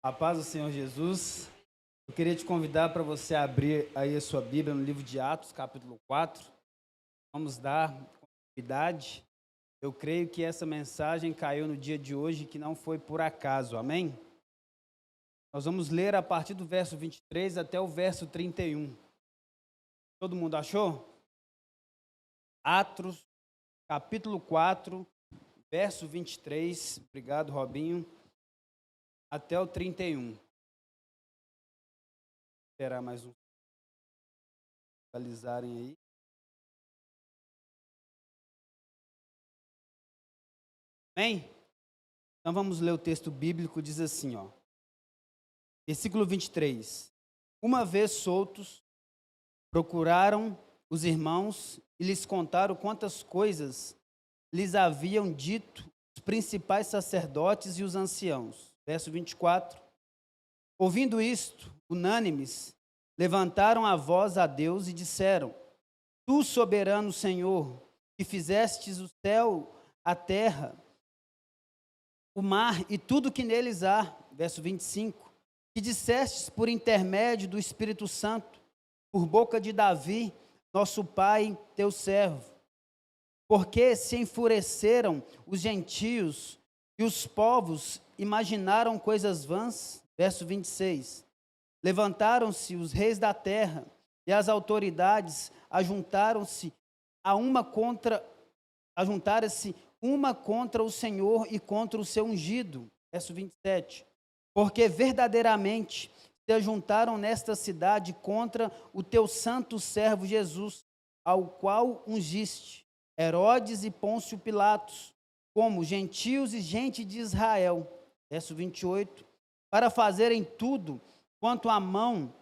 A paz do Senhor Jesus. Eu queria te convidar para você abrir aí a sua Bíblia no livro de Atos, capítulo 4. Vamos dar continuidade. Eu creio que essa mensagem caiu no dia de hoje, que não foi por acaso, amém? Nós vamos ler a partir do verso 23 até o verso 31. Todo mundo achou? Atos, capítulo 4, verso 23. Obrigado, Robinho. Até o 31. Esperar mais um. Atualizarem aí. Amém? Então vamos ler o texto bíblico, diz assim, ó. Versículo 23. Uma vez soltos, procuraram os irmãos e lhes contaram quantas coisas lhes haviam dito os principais sacerdotes e os anciãos. Verso 24. Ouvindo isto, unânimes, levantaram a voz a Deus e disseram: Tu, soberano Senhor, que fizestes o céu, a terra, o mar e tudo que neles há. Verso 25. Que dissestes por intermédio do Espírito Santo, por boca de Davi, nosso pai, teu servo. Porque se enfureceram os gentios e os povos imaginaram coisas vãs. Verso 26. Levantaram-se os reis da terra e as autoridades ajuntaram-se uma contra o Senhor e contra o seu ungido. Verso 27. Porque verdadeiramente se ajuntaram nesta cidade contra o teu santo servo Jesus, ao qual ungiste Herodes e Pôncio Pilatos, como gentios e gente de Israel. Verso 28. Para fazerem tudo quanto a mão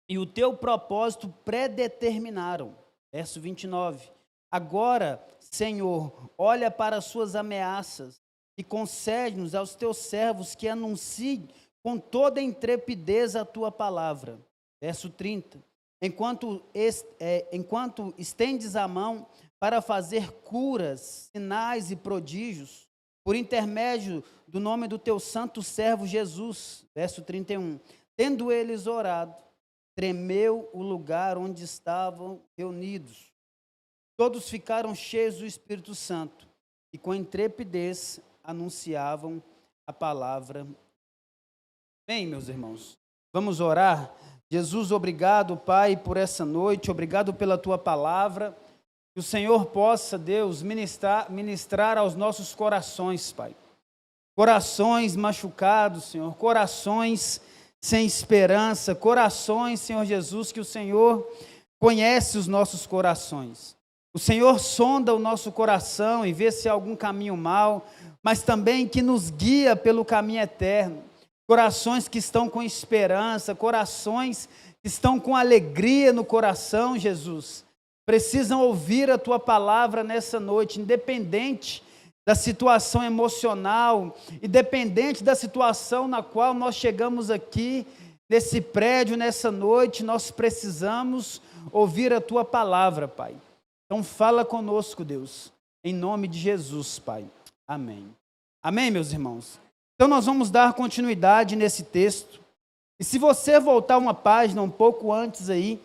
e o teu propósito predeterminaram. Verso 29. Agora, Senhor, olha para as suas ameaças e concede-nos aos teus servos que anunciem com toda intrepidez a tua palavra. Verso 30. Enquanto estendes a mão para fazer curas, sinais e prodígios, por intermédio do nome do teu santo servo Jesus. Verso 31. Tendo eles orado, tremeu o lugar onde estavam reunidos. Todos ficaram cheios do Espírito Santo e com intrepidez anunciavam a palavra. Bem, meus irmãos, vamos orar. Jesus, obrigado, Pai, por essa noite, obrigado pela tua palavra. Que o Senhor possa, Deus, ministrar aos nossos corações, Pai. Corações machucados, Senhor, corações sem esperança, corações, Senhor Jesus, que o Senhor conhece os nossos corações. O Senhor sonda o nosso coração e vê se há algum caminho mau, mas também que nos guia pelo caminho eterno. Corações que estão com esperança, corações que estão com alegria no coração, Jesus. Precisam ouvir a tua palavra nessa noite, independente da situação emocional, independente da situação na qual nós chegamos aqui, nesse prédio, nessa noite, nós precisamos ouvir a tua palavra, Pai. Então fala conosco, Deus, em nome de Jesus, Pai. Amém. Amém, meus irmãos? Então nós vamos dar continuidade nesse texto. E se você voltar uma página um pouco antes aí,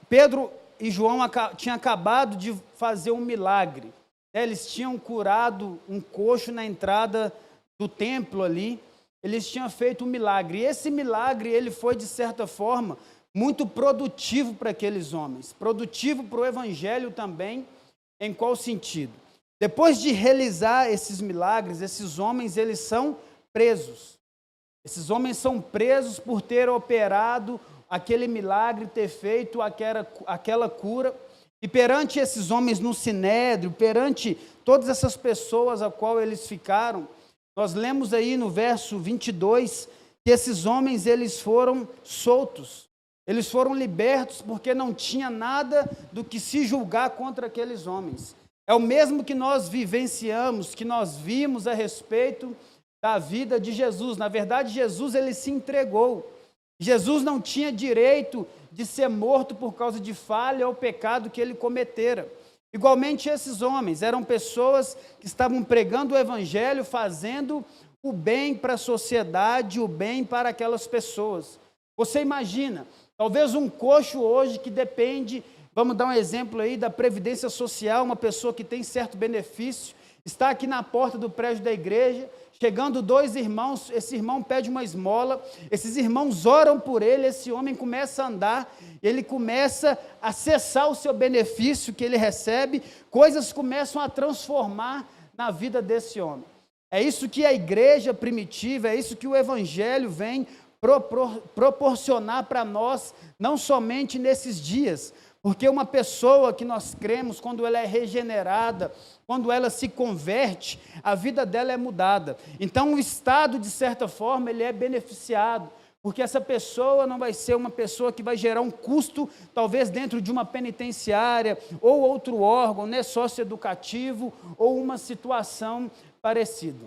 Pedro e João tinham acabado de fazer um milagre. Eles tinham curado um coxo na entrada do templo ali. Eles tinham feito um milagre. E esse milagre, ele foi, de certa forma, muito produtivo para aqueles homens. Produtivo para o evangelho também. Em qual sentido? Depois de realizar esses milagres, esses homens, eles são presos. Esses homens são presos por ter operado aquele milagre, ter feito aquela cura. E perante esses homens no sinédrio, perante todas essas pessoas a qual eles ficaram, nós lemos aí no verso 22 que esses homens, eles foram soltos. Eles foram libertos porque não tinha nada do que se julgar contra aqueles homens. É o mesmo que nós vivenciamos, que nós vimos a respeito da vida de Jesus. Na verdade, Jesus, ele se entregou. Jesus não tinha direito de ser morto por causa de falha ou pecado que ele cometera. Igualmente, esses homens eram pessoas que estavam pregando o evangelho, fazendo o bem para a sociedade, o bem para aquelas pessoas. Você imagina, talvez um coxo hoje que depende, vamos dar um exemplo aí da Previdência Social, uma pessoa que tem certo benefício, está aqui na porta do prédio da igreja, chegando 2 irmãos, esse irmão pede uma esmola, esses irmãos oram por ele, esse homem começa a andar, ele começa a acessar o seu benefício que ele recebe, coisas começam a transformar na vida desse homem. É isso que a igreja primitiva, é isso que o evangelho vem proporcionar para nós, não somente nesses dias, porque uma pessoa que nós cremos, quando ela é regenerada, quando ela se converte, a vida dela é mudada. Então o Estado, de certa forma, ele é beneficiado, porque essa pessoa não vai ser uma pessoa que vai gerar um custo, talvez dentro de uma penitenciária, ou outro órgão, né, socioeducativo, ou uma situação parecida.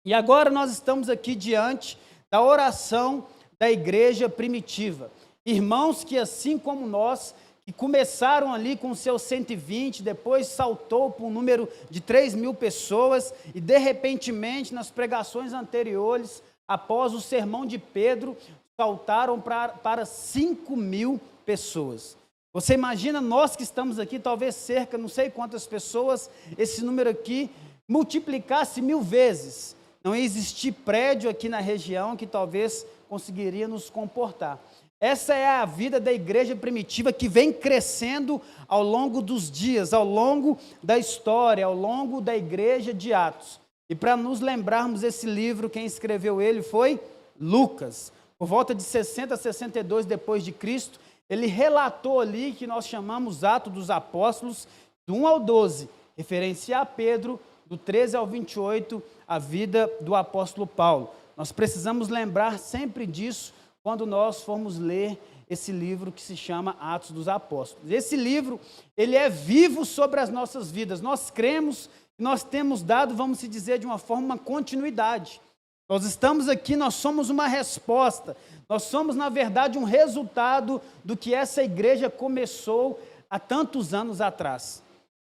E agora nós estamos aqui diante da oração da igreja primitiva. Irmãos que, assim como nós, que começaram ali com seus 120, depois saltou para um número de 3.000 pessoas, e de repentemente, nas pregações anteriores, após o sermão de Pedro, saltaram para 5.000 pessoas. Você imagina nós que estamos aqui, talvez cerca, não sei quantas pessoas, esse número aqui, multiplicasse 1.000 vezes. Não ia existir prédio aqui na região que talvez conseguiria nos comportar. Essa é a vida da igreja primitiva que vem crescendo ao longo dos dias, ao longo da história, ao longo da igreja de Atos. E para nos lembrarmos esse livro, quem escreveu ele foi Lucas. Por volta de 60 a 62 depois de Cristo, ele relatou ali que nós chamamos Atos dos Apóstolos, do 1 ao 12, referencia a Pedro, do 13 ao 28, a vida do apóstolo Paulo. Nós precisamos lembrar sempre disso quando nós formos ler esse livro que se chama Atos dos Apóstolos. Esse livro, ele é vivo sobre as nossas vidas. Nós cremos que nós temos dado, vamos se dizer de uma forma, uma continuidade. Nós estamos aqui, nós somos uma resposta. Nós somos, na verdade, um resultado do que essa igreja começou há tantos anos atrás.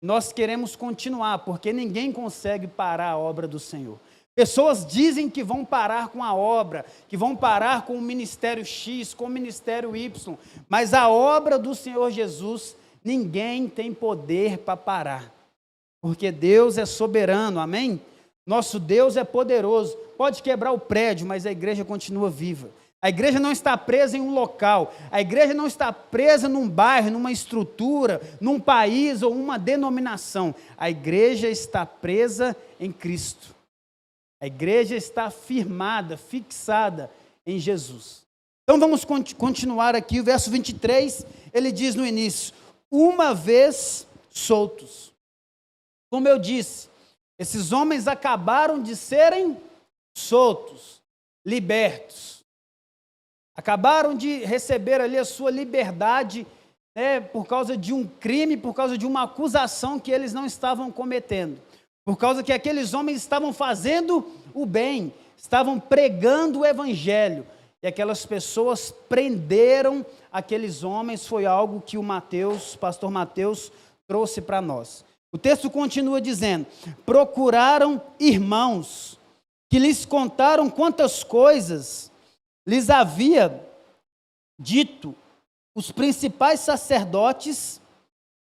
Nós queremos continuar, porque ninguém consegue parar a obra do Senhor. Pessoas dizem que vão parar com a obra, que vão parar com o ministério X, com o ministério Y, mas a obra do Senhor Jesus, ninguém tem poder para parar, porque Deus é soberano, amém? Nosso Deus é poderoso, pode quebrar o prédio, mas a igreja continua viva. A igreja não está presa em um local, a igreja não está presa num bairro, numa estrutura, num país ou uma denominação. A igreja está presa em Cristo. A igreja está firmada, fixada em Jesus. Então vamos continuar aqui, o verso 23, ele diz no início, uma vez soltos. Como eu disse, esses homens acabaram de serem soltos, libertos. Acabaram de receber ali a sua liberdade, né, por causa de um crime, por causa de uma acusação que eles não estavam cometendo. Por causa que aqueles homens estavam fazendo o bem, estavam pregando o evangelho. E aquelas pessoas prenderam aqueles homens, foi algo que o pastor Mateus, trouxe para nós. O texto continua dizendo, procuraram irmãos, que lhes contaram quantas coisas lhes havia dito os principais sacerdotes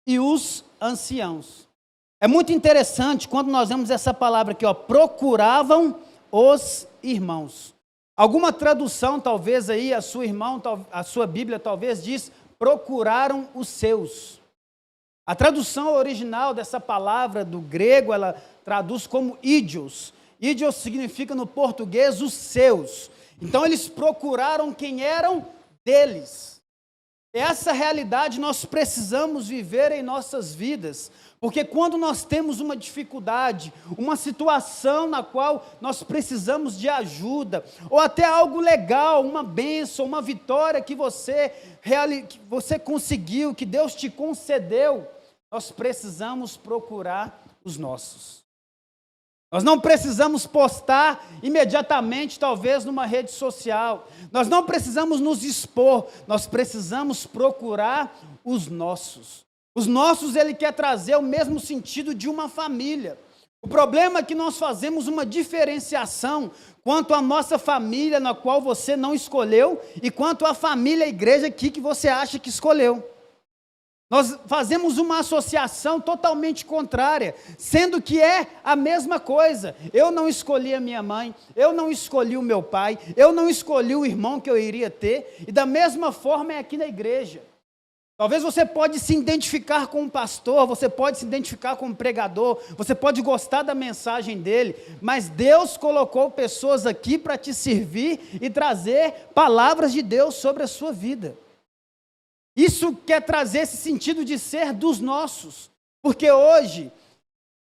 e os anciãos. É muito interessante quando nós vemos essa palavra aqui, ó, procuravam os irmãos. Alguma tradução, talvez aí, a sua Bíblia talvez diz, procuraram os seus. A tradução original dessa palavra do grego, ela traduz como ídios. Ídios significa no português os seus. Então eles procuraram quem eram deles. Essa realidade nós precisamos viver em nossas vidas, porque quando nós temos uma dificuldade, uma situação na qual nós precisamos de ajuda, ou até algo legal, uma bênção, uma vitória que você conseguiu, que Deus te concedeu, nós precisamos procurar os nossos. Nós não precisamos postar imediatamente, talvez, numa rede social. Nós não precisamos nos expor. Nós precisamos procurar os nossos. Os nossos, ele quer trazer o mesmo sentido de uma família. O problema é que nós fazemos uma diferenciação quanto à nossa família, na qual você não escolheu, e quanto à família, a igreja aqui que você acha que escolheu. Nós fazemos uma associação totalmente contrária, sendo que é a mesma coisa. Eu não escolhi a minha mãe, eu não escolhi o meu pai, eu não escolhi o irmão que eu iria ter, e da mesma forma é aqui na igreja. Talvez você pode se identificar com um pastor, você pode se identificar com um pregador, você pode gostar da mensagem dele, mas Deus colocou pessoas aqui para te servir e trazer palavras de Deus sobre a sua vida. Isso quer trazer esse sentido de ser dos nossos, porque hoje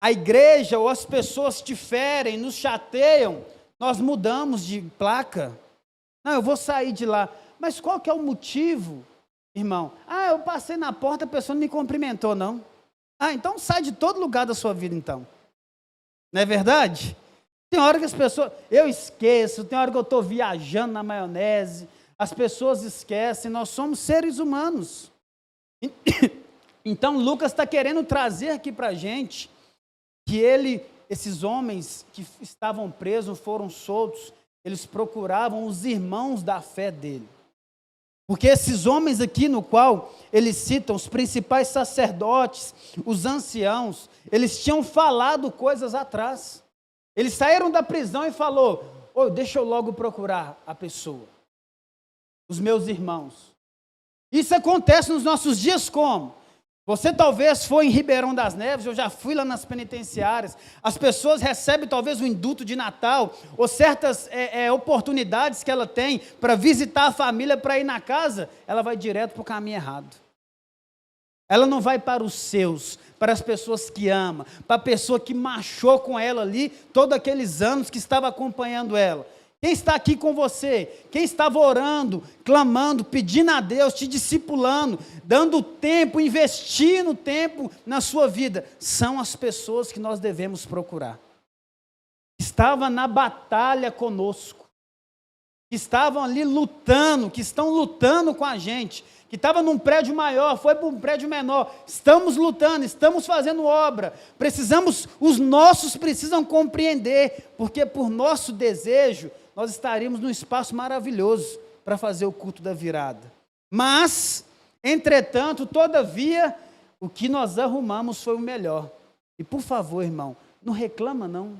a igreja ou as pessoas te ferem, nos chateiam, nós mudamos de placa. Não, eu vou sair de lá, mas qual que é o motivo? Irmão, eu passei na porta, a pessoa não me cumprimentou, não. Então sai de todo lugar da sua vida, então. Não é verdade? Tem hora que as pessoas, eu esqueço, tem hora que eu estou viajando na maionese, as pessoas esquecem, nós somos seres humanos. Então Lucas está querendo trazer aqui para a gente, que esses homens que estavam presos, foram soltos, eles procuravam os irmãos da fé dele. Porque esses homens aqui no qual eles citam, os principais sacerdotes, os anciãos, eles tinham falado coisas atrás. Eles saíram da prisão e falou, deixa eu logo procurar a pessoa, os meus irmãos. Isso acontece nos nossos dias como? Você talvez foi em Ribeirão das Neves, eu já fui lá nas penitenciárias, as pessoas recebem talvez o indulto de Natal, ou certas oportunidades que ela tem para visitar a família, para ir na casa, ela vai direto para o caminho errado. Ela não vai para os seus, para as pessoas que ama, para a pessoa que marchou com ela ali, todos aqueles anos que estava acompanhando ela. Quem está aqui com você, quem estava orando, clamando, pedindo a Deus, te discipulando, dando tempo, investindo tempo na sua vida, são as pessoas que nós devemos procurar. Estava na batalha conosco, que estavam ali lutando, que estão lutando com a gente, que estava num prédio maior, foi para um prédio menor, estamos lutando, estamos fazendo obra, os nossos precisam compreender, porque por nosso desejo, nós estaríamos num espaço maravilhoso para fazer o culto da virada. Mas, entretanto, todavia, o que nós arrumamos foi o melhor. E por favor, irmão, não reclama não.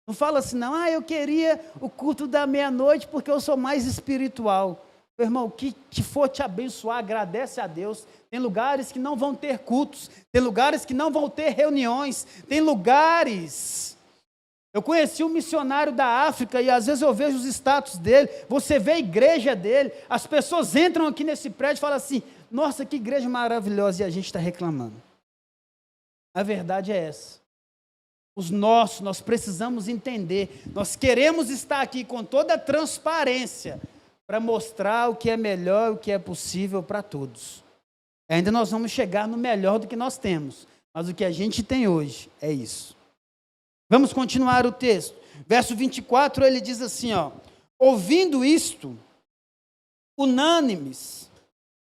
Não fala assim, não, eu queria o culto da meia-noite porque eu sou mais espiritual. Meu irmão, o que for te abençoar, agradece a Deus. Tem lugares que não vão ter cultos, tem lugares que não vão ter reuniões, tem lugares... Eu conheci um missionário da África e às vezes eu vejo os status dele, você vê a igreja dele, as pessoas entram aqui nesse prédio e falam assim, nossa, que igreja maravilhosa, e a gente está reclamando. A verdade é essa. Nós precisamos entender, nós queremos estar aqui com toda a transparência para mostrar o que é melhor, o que é possível para todos. Ainda nós vamos chegar no melhor do que nós temos, mas o que a gente tem hoje é isso. Vamos continuar o texto. Verso 24, ele diz assim, ouvindo isto, unânimes,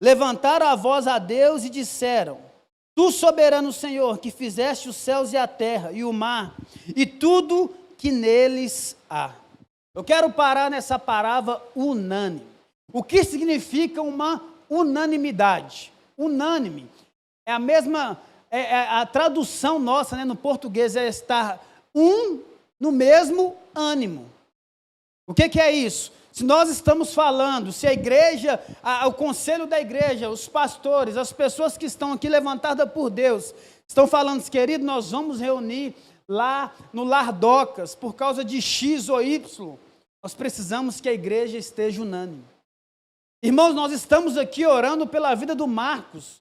levantaram a voz a Deus e disseram, Tu, soberano Senhor, que fizeste os céus e a terra e o mar, e tudo que neles há. Eu quero parar nessa palavra unânime. O que significa uma unanimidade? Unânime. É a mesma, a tradução nossa, no português é estar no mesmo ânimo. O que é isso? Se nós estamos falando, se a igreja, o conselho da igreja, os pastores, as pessoas que estão aqui levantadas por Deus, estão falando, querido, nós vamos reunir lá no Lar Docas, por causa de X ou Y, nós precisamos que a igreja esteja unânime. Irmãos, nós estamos aqui orando pela vida do Marcos.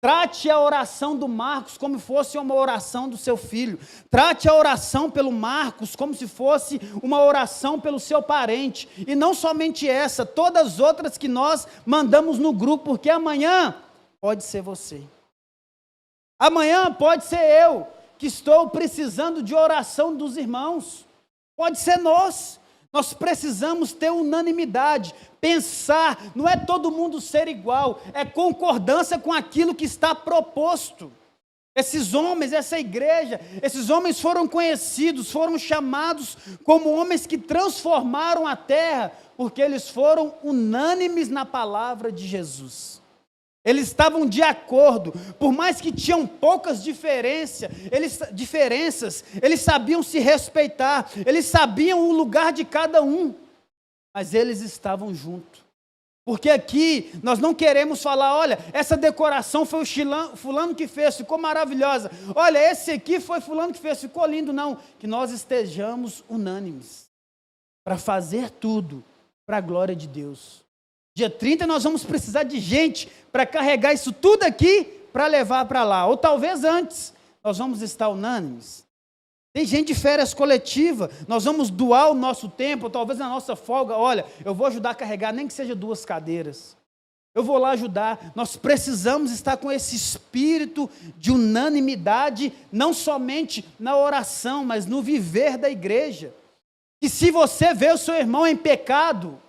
Trate a oração do Marcos como se fosse uma oração do seu filho. Trate a oração pelo Marcos como se fosse uma oração pelo seu parente. E não somente essa, todas as outras que nós mandamos no grupo, porque amanhã pode ser você. Amanhã pode ser eu, que estou precisando de oração dos irmãos. Pode ser nós. Nós precisamos ter unanimidade, pensar, não é todo mundo ser igual, é concordância com aquilo que está proposto. Esses homens, essa igreja, esses homens foram conhecidos, foram chamados como homens que transformaram a terra, porque eles foram unânimes na palavra de Jesus. Eles estavam de acordo, por mais que tinham poucas diferenças, eles sabiam se respeitar, eles sabiam o lugar de cada um, mas eles estavam juntos. Porque aqui nós não queremos falar, olha, essa decoração foi o fulano que fez, ficou maravilhosa. Olha, esse aqui foi fulano que fez, ficou lindo. Não, que nós estejamos unânimes para fazer tudo para a glória de Deus. Dia 30 nós vamos precisar de gente para carregar isso tudo aqui para levar para lá. Ou talvez antes, nós vamos estar unânimes. Tem gente de férias coletiva, nós vamos doar o nosso tempo, talvez na nossa folga, olha, eu vou ajudar a carregar, nem que seja 2 cadeiras. Eu vou lá ajudar. Nós precisamos estar com esse espírito de unanimidade, não somente na oração, mas no viver da igreja. E se você vê o seu irmão em pecado,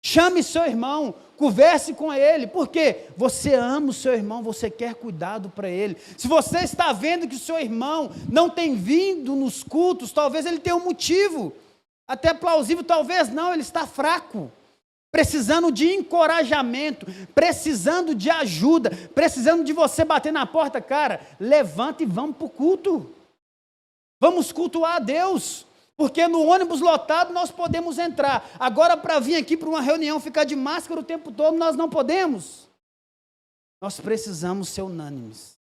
chame seu irmão, converse com ele, porque você ama o seu irmão, você quer cuidado para ele. Se você está vendo que o seu irmão não tem vindo nos cultos, talvez ele tenha um motivo, até plausível, talvez não, ele está fraco, precisando de encorajamento, precisando de ajuda, precisando de você bater na porta, cara, levanta e vamos para o culto, vamos cultuar a Deus. Porque no ônibus lotado nós podemos entrar. Agora, para vir aqui para uma reunião, ficar de máscara o tempo todo, nós não podemos. Nós precisamos ser unânimes.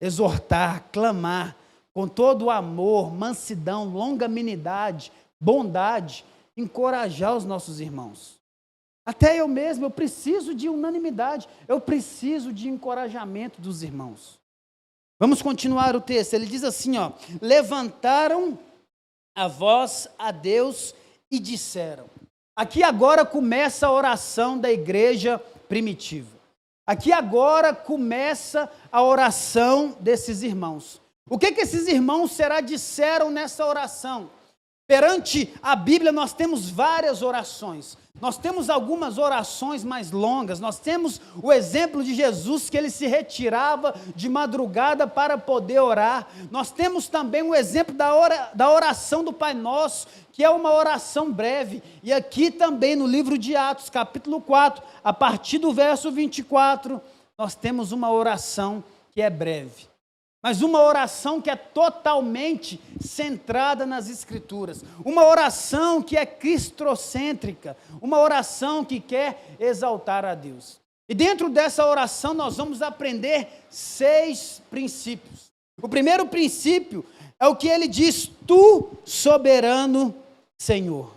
Exortar, clamar, com todo o amor, mansidão, longanimidade, bondade, encorajar os nossos irmãos. Até eu mesmo, eu preciso de unanimidade, eu preciso de encorajamento dos irmãos. Vamos continuar o texto. Ele diz assim, ó, levantaram a voz a Deus e disseram. Aqui agora começa a oração da igreja primitiva. Aqui agora começa a oração desses irmãos. O que esses irmãos disseram nessa oração? Perante a Bíblia nós temos várias orações. Nós temos algumas orações mais longas. Nós temos o exemplo de Jesus, que ele se de madrugada para poder orar. Nós temos também o exemplo da oração do Pai Nosso, que é uma oração breve. E aqui também no livro de Atos, capítulo 4, a partir do verso 24, nós temos uma oração que é breve. Mas uma oração que é totalmente centrada nas Escrituras. Uma oração que é cristocêntrica. Uma oração que quer exaltar a Deus. E dentro dessa oração nós vamos aprender 6 princípios. O primeiro princípio é o que ele diz: Tu, soberano Senhor.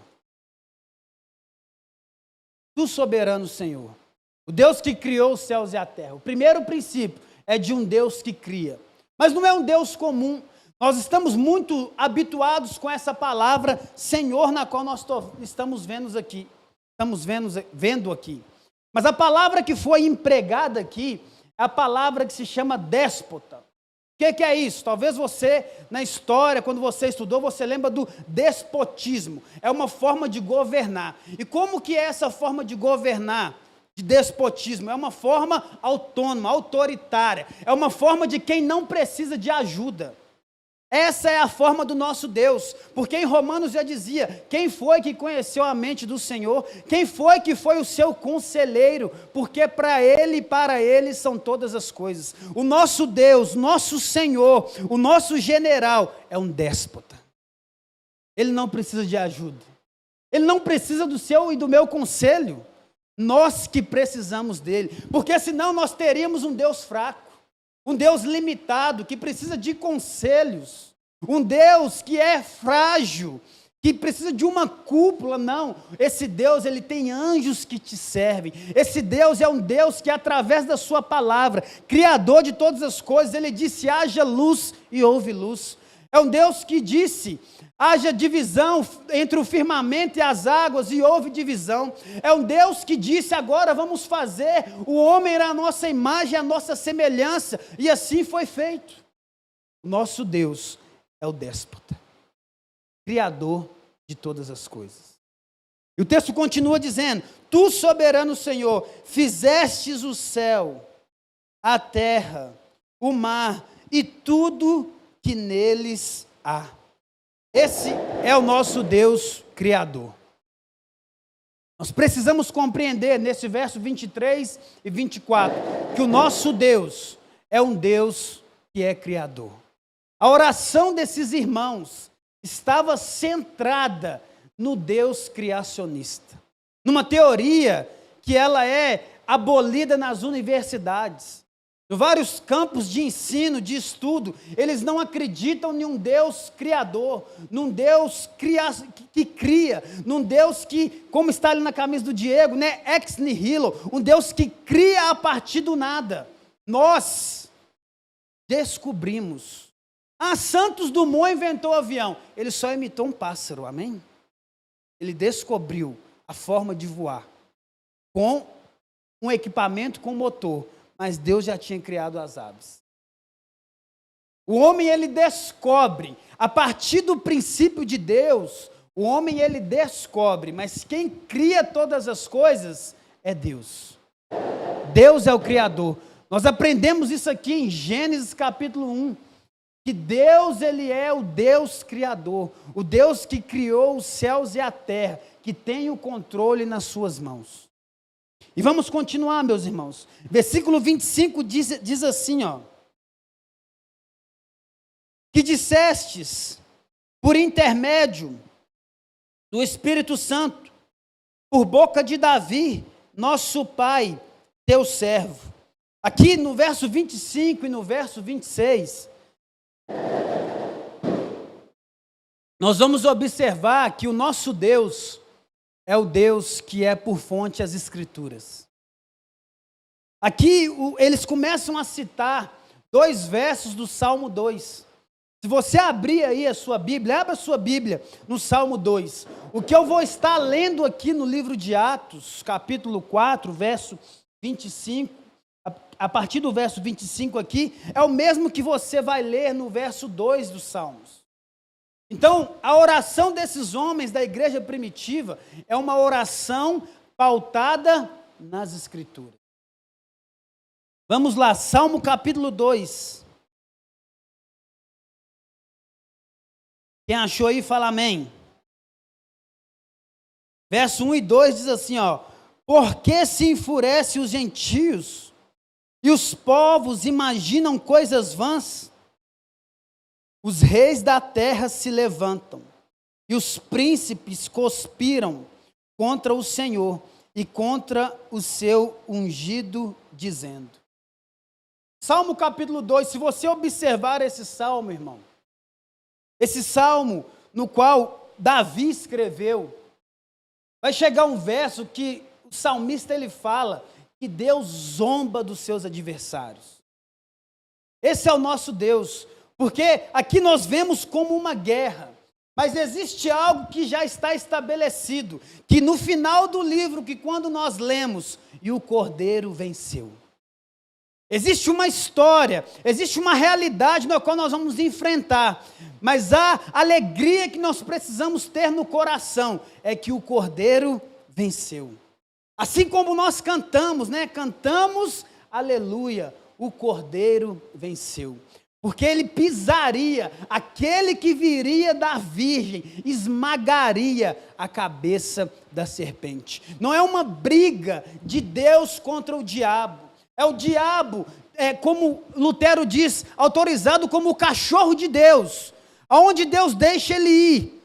Tu, soberano Senhor. O Deus que criou os céus e a terra. O primeiro princípio é de um Deus que cria. Mas não é um Deus comum. Nós estamos muito habituados com essa palavra Senhor, na qual nós estamos vendo aqui. Vendo aqui. Mas a palavra que foi empregada aqui é a palavra que se chama déspota. O que é isso? Talvez você, na história, quando você estudou, você lembra do despotismo. É uma forma de governar. E como que é essa forma de governar? De despotismo, é uma forma autônoma, autoritária, é uma forma de quem não precisa de ajuda. Essa é a forma do nosso Deus, porque em Romanos já dizia, quem foi que conheceu a mente do Senhor, quem foi que foi o seu conselheiro, porque para Ele e para Ele são todas as coisas. O nosso Deus, nosso Senhor, o nosso general é um déspota. Ele não precisa de ajuda, Ele não precisa do seu e do meu conselho. Nós que precisamos dele, porque senão nós teríamos um Deus fraco, um Deus limitado, que precisa de conselhos, um Deus que é frágil, que precisa de uma cúpula. Não, esse Deus, ele tem anjos que te servem. Esse Deus é um Deus que, através da sua palavra, criador de todas as coisas, ele disse: haja luz e houve luz. É um Deus que disse: haja divisão entre o firmamento e as águas, e houve divisão. É um Deus que disse: agora vamos fazer o homem à nossa imagem, à nossa semelhança, e assim foi feito. O nosso Deus é o déspota, criador de todas as coisas. E o texto continua dizendo: Tu, soberano Senhor, fizestes o céu, a terra, o mar e tudo que neles há. Esse é o nosso Deus Criador. Nós precisamos compreender nesse verso 23 e 24 que o nosso Deus é um Deus que é Criador. A oração desses irmãos estava centrada no Deus criacionista, numa teoria que ela é abolida nas universidades. Em vários campos de ensino, de estudo, eles não acreditam em um Deus criador, num Deus que cria, num Deus que, como está ali na camisa do Diego, né, ex nihilo, um Deus que cria a partir do nada. Nós descobrimos. Santos Dumont inventou o avião, ele só imitou um pássaro, amém? Ele descobriu a forma de voar com um equipamento com motor, mas Deus já tinha criado as aves. O homem, ele descobre, a partir do princípio de Deus, o homem, ele descobre, mas quem cria todas as coisas é Deus. Deus é o Criador. Nós aprendemos isso aqui em Gênesis capítulo 1, que Deus, ele é o Deus Criador, o Deus que criou os céus e a terra, que tem o controle nas suas mãos. E vamos continuar, meus irmãos. Versículo 25 diz assim, ó. Que dissestes, por intermédio do Espírito Santo, por boca de Davi, nosso pai, teu servo. Aqui no verso 25 e no verso 26, nós vamos observar que o nosso Deus é o Deus que é por fonte as Escrituras. Aqui eles começam a citar 2 versos do Salmo 2. Se você abrir aí a sua Bíblia, abra a sua Bíblia no Salmo 2. O que eu vou estar lendo aqui no livro de Atos, capítulo 4, verso 25, a partir do verso 25 aqui, é o mesmo que você vai ler no verso 2 dos Salmos. Então, a oração desses homens da igreja primitiva é uma oração pautada nas Escrituras. Vamos lá, Salmo capítulo 2. Quem achou aí, fala amém. Verso 1 e 2 diz assim, ó. Por que se enfurece os gentios e os povos imaginam coisas vãs? Os reis da terra se levantam, e os príncipes conspiram contra o Senhor e contra o seu ungido, dizendo. Salmo capítulo 2, se você observar esse salmo, irmão, esse salmo no qual Davi escreveu, vai chegar um verso que o salmista ele fala que Deus zomba dos seus adversários. Esse é o nosso Deus. Porque aqui nós vemos como uma guerra, mas existe algo que já está estabelecido, que no final do livro, que quando nós lemos, e o Cordeiro venceu. Existe uma história, existe uma realidade na qual nós vamos enfrentar, mas a alegria que nós precisamos ter no coração é que o Cordeiro venceu. Assim como nós cantamos, né? Cantamos, aleluia, o Cordeiro venceu. Porque ele pisaria, aquele que viria da virgem, esmagaria a cabeça da serpente. Não é uma briga de Deus contra o diabo. É o diabo, como Lutero diz, autorizado como o cachorro de Deus. Aonde Deus deixa ele ir.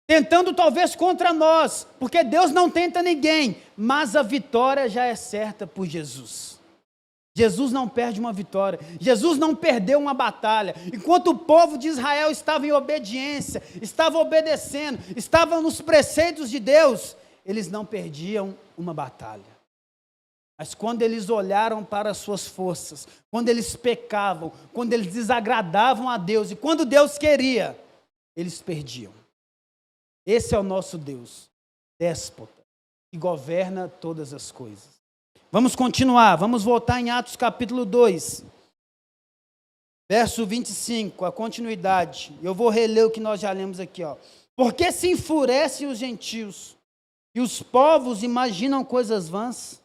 Tentando talvez contra nós, porque Deus não tenta ninguém, mas a vitória já é certa por Jesus. Jesus não perde uma vitória, Jesus não perdeu uma batalha. Enquanto o povo de Israel estava em obediência, estava obedecendo, estava nos preceitos de Deus, eles não perdiam uma batalha. Mas quando eles olharam para as suas forças, quando eles pecavam, quando eles desagradavam a Deus, e quando Deus queria, eles perdiam. Esse é o nosso Deus, déspota, que governa todas as coisas. Vamos continuar, vamos voltar em Atos capítulo 2, verso 25, a continuidade. Eu vou reler o que nós já lemos aqui, ó. Porque se enfurecem os gentios e os povos imaginam coisas vãs?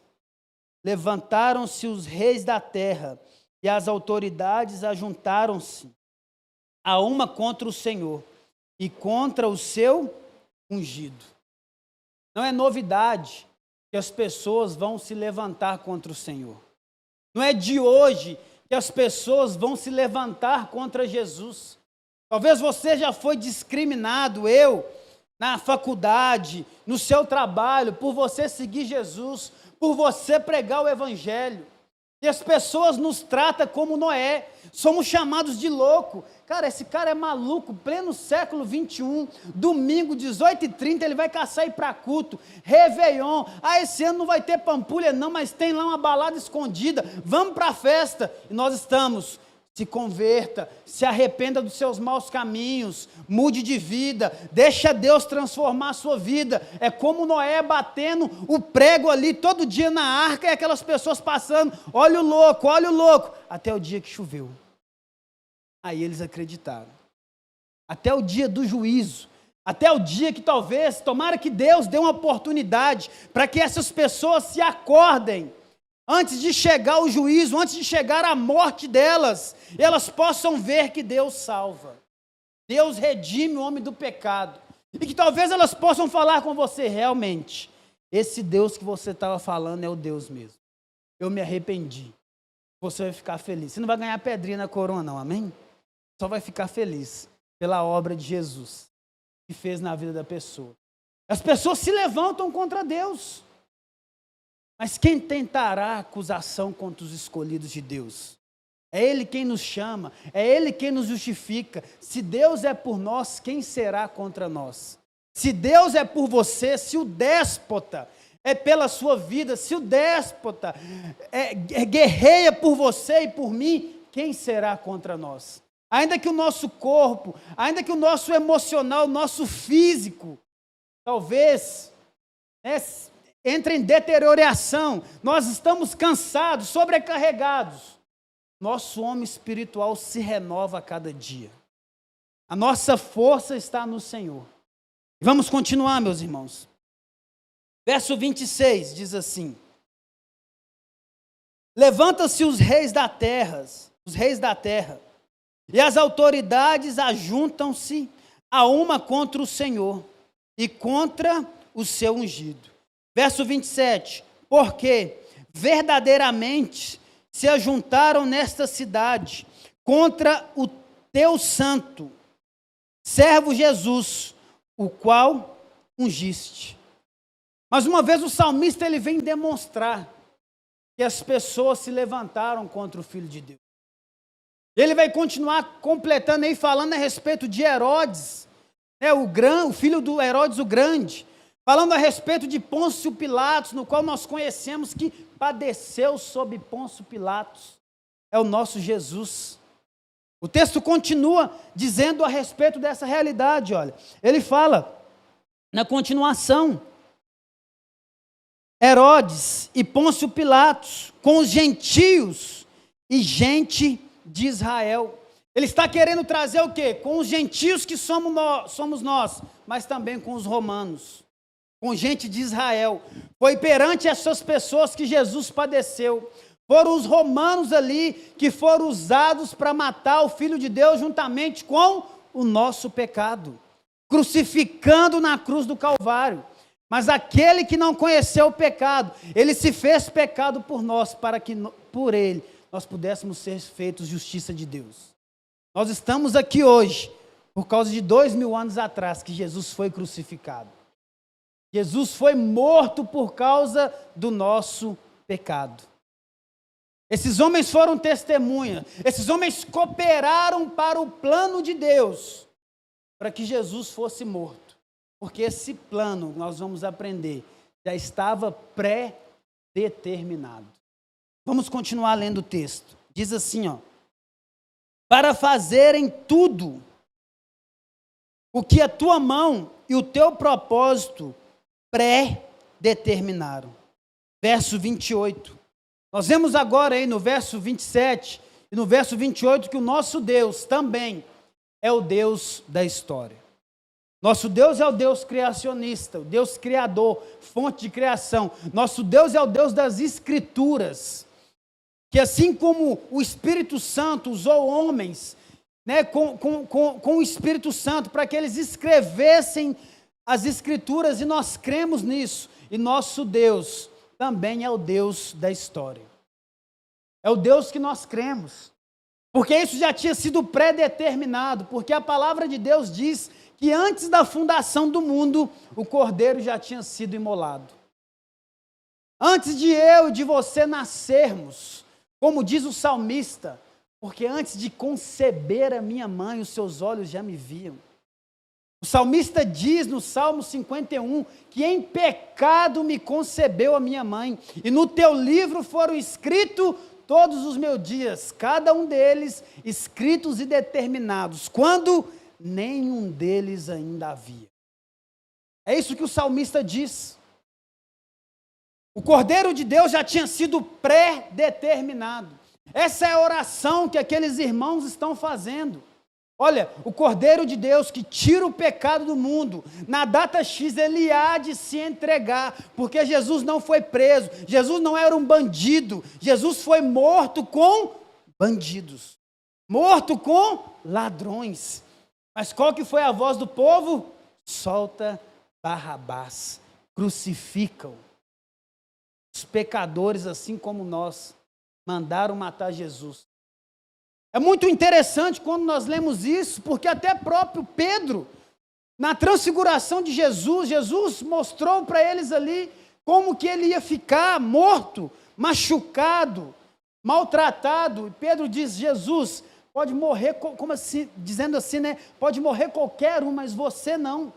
Levantaram-se os reis da terra e as autoridades ajuntaram-se a uma contra o Senhor e contra o seu ungido. Não é novidade que as pessoas vão se levantar contra o Senhor. Não é de hoje que as pessoas vão se levantar contra Jesus. Talvez você já foi discriminado, eu, na faculdade, no seu trabalho, por você seguir Jesus, por você pregar o Evangelho. E as pessoas nos tratam como Noé, somos chamados de louco. Cara, esse cara é maluco, pleno século 21, domingo, 18h30, ele vai caçar e ir para culto, Réveillon, esse ano não vai ter Pampulha não, mas tem lá uma balada escondida, vamos para a festa, e nós estamos. Se converta, se arrependa dos seus maus caminhos, mude de vida, deixa Deus transformar a sua vida. É como Noé batendo o prego ali todo dia na arca e aquelas pessoas passando, olha o louco, até o dia que choveu. Aí eles acreditaram. Até o dia do juízo, até o dia que talvez, tomara que Deus dê uma oportunidade para que essas pessoas se acordem. Antes de chegar o juízo, antes de chegar a morte delas, elas possam ver que Deus salva. Deus redime o homem do pecado. E que talvez elas possam falar com você, realmente, esse Deus que você estava falando é o Deus mesmo. Eu me arrependi. Você vai ficar feliz. Você não vai ganhar pedrinha na coroa não, amém? Só vai ficar feliz pela obra de Jesus que fez na vida da pessoa. As pessoas se levantam contra Deus. Mas quem tentará acusação contra os escolhidos de Deus? É Ele quem nos chama, é Ele quem nos justifica. Se Deus é por nós, quem será contra nós? Se Deus é por você, se o déspota é pela sua vida, se o déspota guerreia por você e por mim, quem será contra nós? Ainda que o nosso corpo, ainda que o nosso emocional, o nosso físico, talvez entre em deterioração, nós estamos cansados, sobrecarregados. Nosso homem espiritual se renova a cada dia. A nossa força está no Senhor. Vamos continuar, meus irmãos. Verso 26 diz assim: levanta-se os reis da terra, e as autoridades ajuntam-se a uma contra o Senhor e contra o seu ungido. Verso 27, porque verdadeiramente se ajuntaram nesta cidade contra o teu santo servo Jesus, o qual ungiste. Mais uma vez o salmista ele vem demonstrar que as pessoas se levantaram contra o Filho de Deus. Ele vai continuar completando aí, falando a respeito de Herodes, o filho do Herodes o Grande, falando a respeito de Pôncio Pilatos, no qual nós conhecemos que padeceu sob Pôncio Pilatos. É o nosso Jesus. O texto continua dizendo a respeito dessa realidade, olha. Ele fala, na continuação, Herodes e Pôncio Pilatos, com os gentios e gente de Israel. Ele está querendo trazer o quê? Com os gentios que somos nós, mas também com os romanos. Com gente de Israel. Foi perante essas pessoas que Jesus padeceu. Foram os romanos ali que foram usados para matar o Filho de Deus juntamente com o nosso pecado, crucificando na cruz do Calvário. Mas aquele que não conheceu o pecado, ele se fez pecado por nós, para que por ele nós pudéssemos ser feitos justiça de Deus. Nós estamos aqui hoje por causa de 2000 anos atrás que Jesus foi crucificado. Jesus foi morto por causa do nosso pecado. Esses homens foram testemunha, esses homens cooperaram para o plano de Deus, para que Jesus fosse morto. Porque esse plano, nós vamos aprender, já estava pré-determinado. Vamos continuar lendo o texto. Diz assim, para fazerem tudo o que a tua mão e o teu propósito pré-determinaram. Verso 28. Nós vemos agora aí no verso 27 e no verso 28 que o nosso Deus também é o Deus da história. Nosso Deus é o Deus criacionista, o Deus criador, fonte de criação. Nosso Deus é o Deus das Escrituras, que assim como o Espírito Santo usou homens, né, com o Espírito Santo para que eles escrevessem as Escrituras, e nós cremos nisso, e nosso Deus também é o Deus da história. É o Deus que nós cremos, porque isso já tinha sido predeterminado, porque a palavra de Deus diz que antes da fundação do mundo, o Cordeiro já tinha sido imolado. Antes de eu e de você nascermos, como diz o salmista, porque antes de conceber a minha mãe, os seus olhos já me viam. O salmista diz no Salmo 51, que em pecado me concebeu a minha mãe, e no teu livro foram escritos todos os meus dias, cada um deles escritos e determinados, quando nenhum deles ainda havia. É isso que o salmista diz. O Cordeiro de Deus já tinha sido pré-determinado. Essa é a oração que aqueles irmãos estão fazendo. Olha, o Cordeiro de Deus que tira o pecado do mundo, na data X ele há de se entregar, porque Jesus não foi preso, Jesus não era um bandido, Jesus foi morto com bandidos, morto com ladrões. Mas qual que foi a voz do povo? Solta Barrabás, crucificam. Os pecadores, assim como nós, mandaram matar Jesus. É muito interessante quando nós lemos isso, porque até próprio Pedro, na transfiguração de Jesus, Jesus mostrou para eles ali como que ele ia ficar morto, machucado, maltratado. E Pedro diz, Jesus, pode morrer, como assim, dizendo assim, né? Pode morrer qualquer um, mas você não.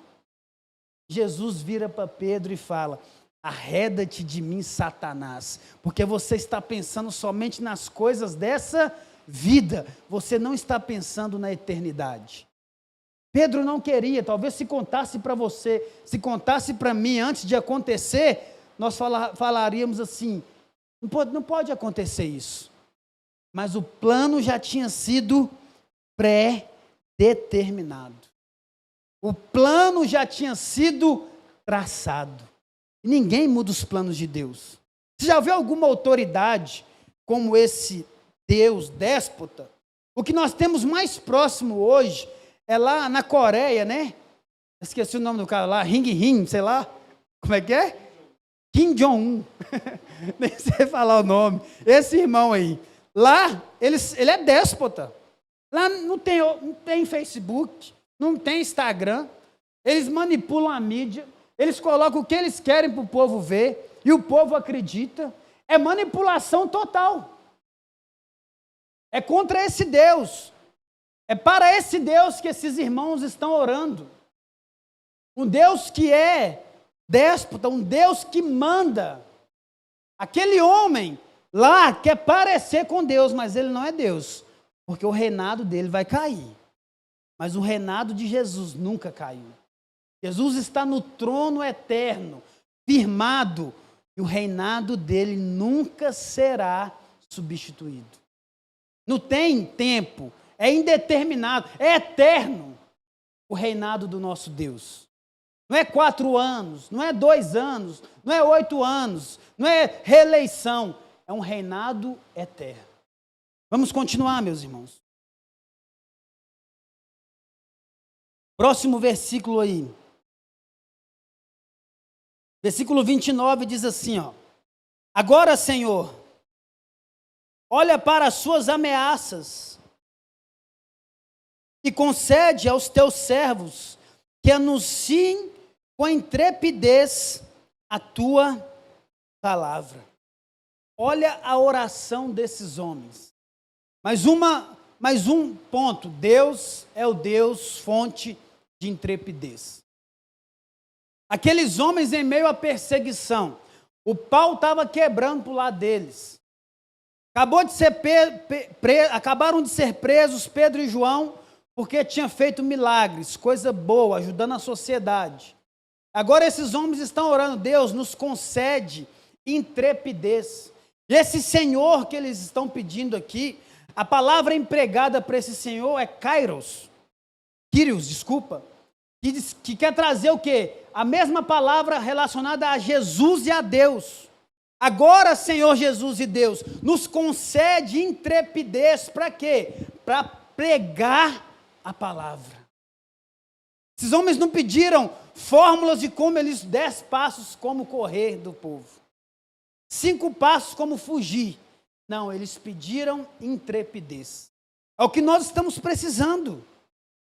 Jesus vira para Pedro e fala, arreda-te de mim, Satanás, porque você está pensando somente nas coisas dessa vida, você não está pensando na eternidade. Pedro não queria, talvez se contasse para você, se contasse para mim antes de acontecer, nós falaríamos assim, não pode acontecer isso. Mas o plano já tinha sido pré-determinado. O plano já tinha sido traçado. Ninguém muda os planos de Deus. Você já viu alguma autoridade como esse Deus déspota? O que nós temos mais próximo hoje é lá na Coreia, né? Esqueci o nome do cara lá, sei lá. Como é que é? Kim Jong-un. Nem sei falar o nome. Esse irmão aí. Lá, ele é déspota. Lá não tem Facebook, não tem Instagram. Eles manipulam a mídia. Eles colocam o que eles querem para o povo ver. E o povo acredita. É manipulação total. É contra esse Deus. É para esse Deus que esses irmãos estão orando. Um Deus que é déspota, um Deus que manda. Aquele homem lá quer parecer com Deus, mas ele não é Deus, porque o reinado dele vai cair. Mas o reinado de Jesus nunca caiu. Jesus está no trono eterno, firmado, e o reinado dele nunca será substituído. Não tem tempo, é indeterminado, é eterno o reinado do nosso Deus. Não é 4 anos, não é 2 anos, não é 8 anos, não é reeleição, é um reinado eterno. Vamos continuar, meus irmãos. Próximo versículo aí. Versículo 29 diz assim, ó. Agora, Senhor, olha para as suas ameaças e concede aos teus servos que anunciem com intrepidez a tua palavra. Olha a oração desses homens. Mais um ponto. Deus é o Deus fonte de intrepidez. Aqueles homens em meio à perseguição, o pau estava quebrando para o lado deles. Acabaram de ser presos Pedro e João, porque tinham feito milagres, coisa boa, ajudando a sociedade. Agora esses homens estão orando, Deus nos concede intrepidez. E esse Senhor que eles estão pedindo aqui, a palavra empregada para esse Senhor é Kyrios, que quer trazer o quê? A mesma palavra relacionada a Jesus e a Deus. Agora, Senhor Jesus e Deus, nos concede intrepidez para quê? Para pregar a palavra. Esses homens não pediram fórmulas de como eles, 10 passos como correr do povo, 5 passos como fugir. Não, eles pediram intrepidez. É o que nós estamos precisando.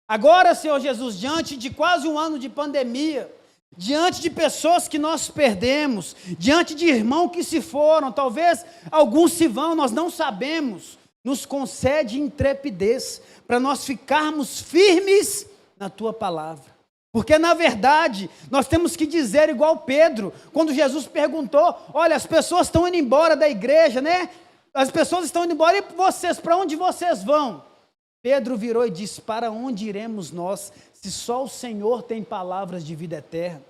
Agora, Senhor Jesus, diante de quase um ano de pandemia, diante de pessoas que nós perdemos, diante de irmãos que se foram, talvez alguns se vão, nós não sabemos, nos concede intrepidez para nós ficarmos firmes na Tua palavra. Porque na verdade, nós temos que dizer igual Pedro, quando Jesus perguntou, olha, as pessoas estão indo embora da igreja, né? As pessoas estão indo embora, e vocês, para onde vocês vão? Pedro virou e disse, para onde iremos nós, se só o Senhor tem palavras de vida eterna?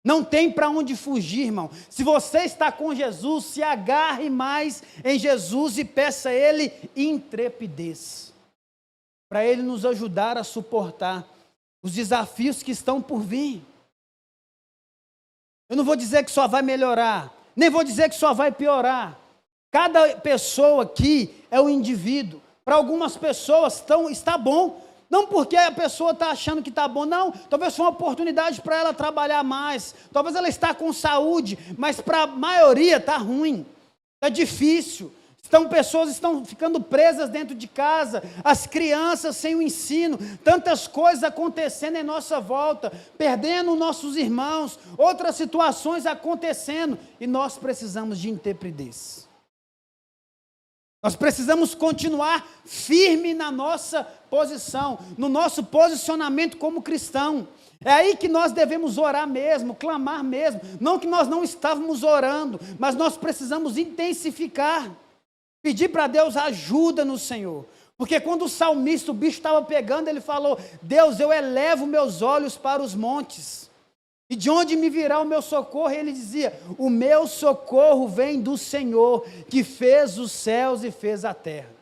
Não tem para onde fugir, irmão. Se você está com Jesus, se agarre mais em Jesus e peça a Ele intrepidez, para Ele nos ajudar a suportar os desafios que estão por vir. Eu não vou dizer que só vai melhorar, nem vou dizer que só vai piorar. Cada pessoa aqui é um indivíduo. Para algumas pessoas está bom, não porque a pessoa está achando que está bom, não, talvez foi uma oportunidade para ela trabalhar mais, talvez ela está com saúde, mas para a maioria está ruim, está difícil. Pessoas estão ficando presas dentro de casa, as crianças sem o ensino, tantas coisas acontecendo em nossa volta, perdendo nossos irmãos, outras situações acontecendo, e nós precisamos de intrepidez. Nós precisamos continuar firme na nossa posição, no nosso posicionamento como cristão. É aí que nós devemos orar mesmo, clamar mesmo. Não que nós não estávamos orando, mas nós precisamos intensificar. Pedir para Deus ajuda no Senhor. Porque quando o salmista, o bicho estava pegando, ele falou, Deus, eu elevo meus olhos para os montes. E de onde me virá o meu socorro? E ele dizia, o meu socorro vem do Senhor, que fez os céus e fez a terra.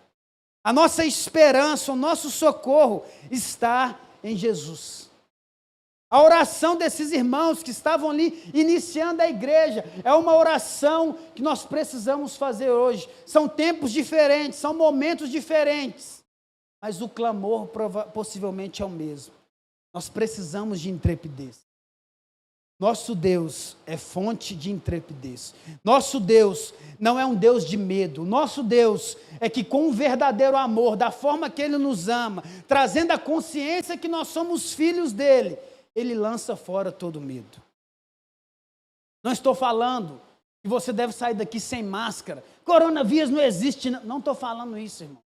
A nossa esperança, o nosso socorro está em Jesus. A oração desses irmãos que estavam ali iniciando a igreja, é uma oração que nós precisamos fazer hoje. São tempos diferentes, são momentos diferentes, mas o clamor possivelmente é o mesmo. Nós precisamos de intrepidez. Nosso Deus é fonte de intrepidez. Nosso Deus não é um Deus de medo. Nosso Deus é que com um verdadeiro amor, da forma que Ele nos ama, trazendo a consciência que nós somos filhos dEle, Ele lança fora todo medo. Não estou falando que você deve sair daqui sem máscara. Coronavírus não existe. Não estou falando isso, irmão.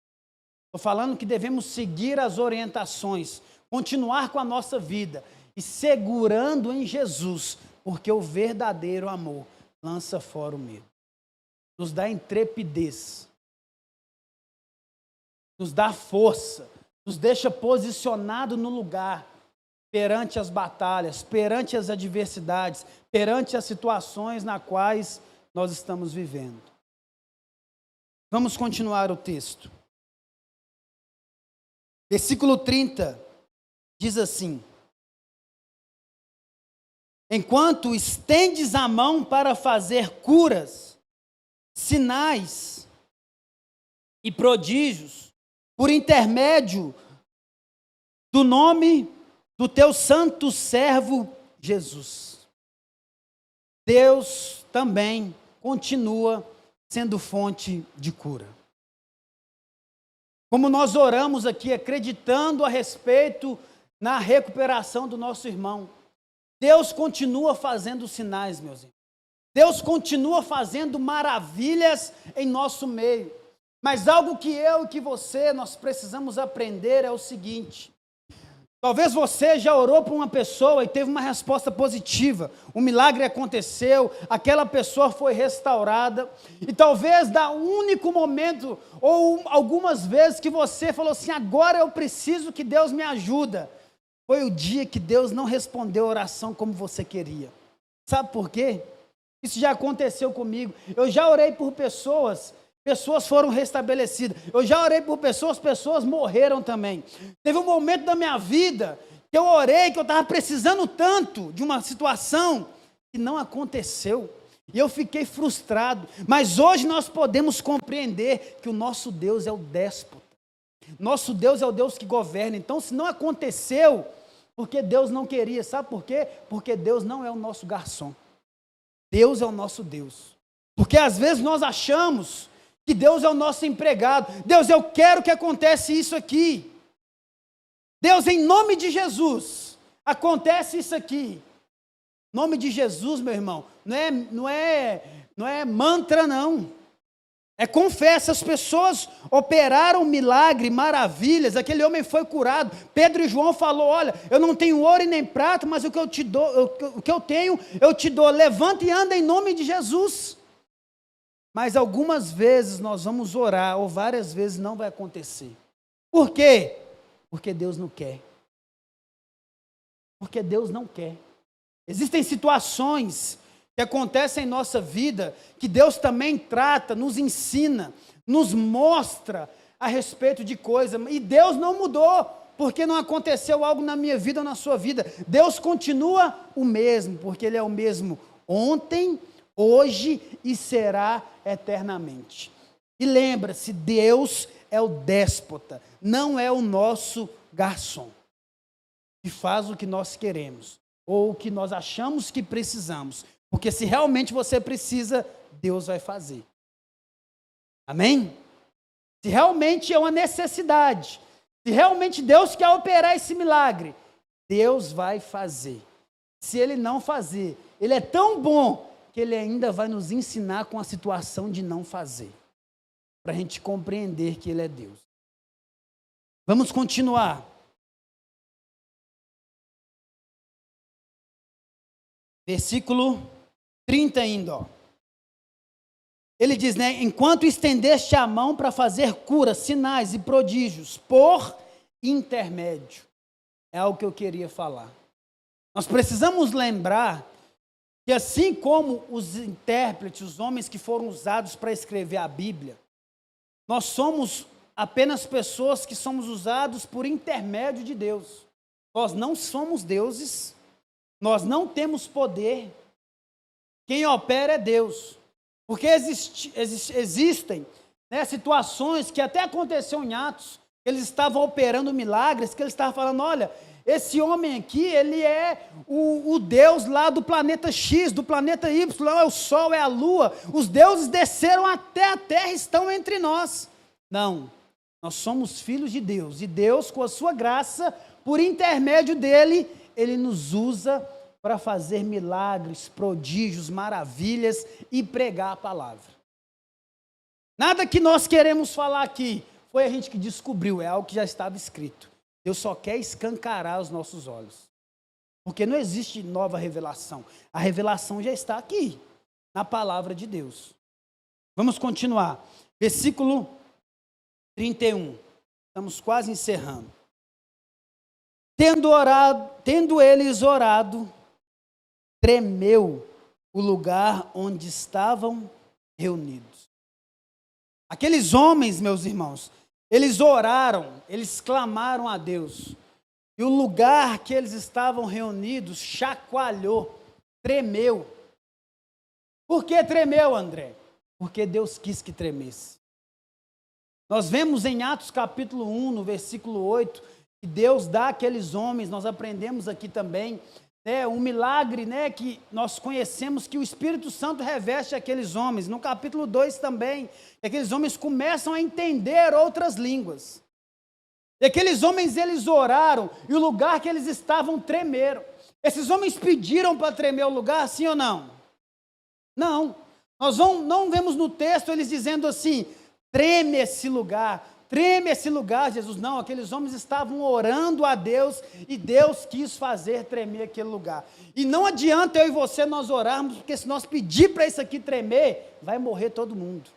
Estou falando que devemos seguir as orientações, continuar com a nossa vida, e segurando em Jesus, porque o verdadeiro amor lança fora o medo, nos dá intrepidez, nos dá força, nos deixa posicionado no lugar, perante as batalhas, perante as adversidades, perante as situações nas quais nós estamos vivendo. Vamos continuar o texto. Versículo 30 diz assim, enquanto estendes a mão para fazer curas, sinais e prodígios, por intermédio do nome do teu santo servo Jesus. Deus também continua sendo fonte de cura. Como nós oramos aqui, acreditando a respeito na recuperação do nosso irmão, Deus continua fazendo sinais, meus irmãos. Deus continua fazendo maravilhas em nosso meio. Mas algo que eu e que você, nós precisamos aprender é o seguinte. Talvez você já orou por uma pessoa e teve uma resposta positiva. Um milagre aconteceu, aquela pessoa foi restaurada. E talvez da único momento, ou algumas vezes que você falou assim, agora eu preciso que Deus me ajude. Foi o dia que Deus não respondeu a oração como você queria. Sabe por quê? Isso já aconteceu comigo. Eu já orei por pessoas foram restabelecidas. Eu já orei por pessoas morreram também. Teve um momento da minha vida que eu orei, que eu estava precisando tanto de uma situação que não aconteceu. E eu fiquei frustrado. Mas hoje nós podemos compreender que o nosso Deus é o déspota. Nosso Deus é o Deus que governa. Então, se não aconteceu, porque Deus não queria. Sabe por quê? Porque Deus não é o nosso garçom. Deus é o nosso Deus. Porque às vezes nós achamos que Deus é o nosso empregado. Deus, eu quero que aconteça isso aqui. Deus, em nome de Jesus, acontece isso aqui. Nome de Jesus, meu irmão, não é mantra, não. É confessa. As pessoas operaram milagre, maravilhas. Aquele homem foi curado. Pedro e João falou: olha, eu não tenho ouro e nem prata, mas o que eu te dou, o que eu tenho, eu te dou. Levanta e anda em nome de Jesus. Mas algumas vezes nós vamos orar, ou várias vezes não vai acontecer. Por quê? Porque Deus não quer. Porque Deus não quer. Existem situações que acontecem em nossa vida, que Deus também trata, nos ensina, nos mostra a respeito de coisas, e Deus não mudou, porque não aconteceu algo na minha vida ou na sua vida. Deus continua o mesmo, porque Ele é o mesmo ontem, hoje e será eternamente. E lembra-se, Deus é o déspota, não é o nosso garçom, que faz o que nós queremos, ou o que nós achamos que precisamos. Porque se realmente você precisa, Deus vai fazer. Amém? Se realmente é uma necessidade, se realmente Deus quer operar esse milagre, Deus vai fazer. Se Ele não fazer, Ele é tão bom que Ele ainda vai nos ensinar com a situação de não fazer, para a gente compreender que Ele é Deus. Vamos continuar. Versículo 30 ainda, ó. Ele diz, né? Enquanto estendeste a mão para fazer curas, sinais e prodígios, por intermédio. É algo que eu queria falar. Nós precisamos lembrar que assim como os intérpretes, os homens que foram usados para escrever a Bíblia, nós somos apenas pessoas que somos usados por intermédio de Deus. Nós não somos deuses, nós não temos poder. Quem opera é Deus. Porque existem, né, situações que até aconteceu em Atos, eles estavam operando milagres, que eles estavam falando, olha, esse homem aqui, ele é o Deus lá do planeta X, do planeta Y, é o Sol, é a Lua, os deuses desceram até a terra e estão entre nós. Não, nós somos filhos de Deus, e Deus, com a sua graça, por intermédio dele, ele nos usa para fazer milagres, prodígios, maravilhas e pregar a palavra. Nada que nós queremos falar aqui foi a gente que descobriu, é algo que já estava escrito. Deus só quer escancarar os nossos olhos. Porque não existe nova revelação. A revelação já está aqui, na palavra de Deus. Vamos continuar. Versículo 31. Estamos quase encerrando. Tendo eles orado, tremeu o lugar onde estavam reunidos. Aqueles homens, meus irmãos, eles oraram, eles clamaram a Deus. E o lugar que eles estavam reunidos chacoalhou, tremeu. Por que tremeu, André? Porque Deus quis que tremesse. Nós vemos em Atos capítulo 1, no versículo 8, que Deus dá àqueles homens, nós aprendemos aqui também, um milagre, que nós conhecemos que o Espírito Santo reveste aqueles homens. No capítulo 2 também, aqueles homens começam a entender outras línguas. E aqueles homens, eles oraram, e o lugar que eles estavam tremeram. Esses homens pediram para tremer o lugar, sim ou não? Não. Nós não vemos no texto eles dizendo assim, treme esse lugar, Jesus. Não, aqueles homens estavam orando a Deus e Deus quis fazer tremer aquele lugar. E não adianta eu e você nós orarmos, porque se nós pedir para isso aqui tremer, vai morrer todo mundo.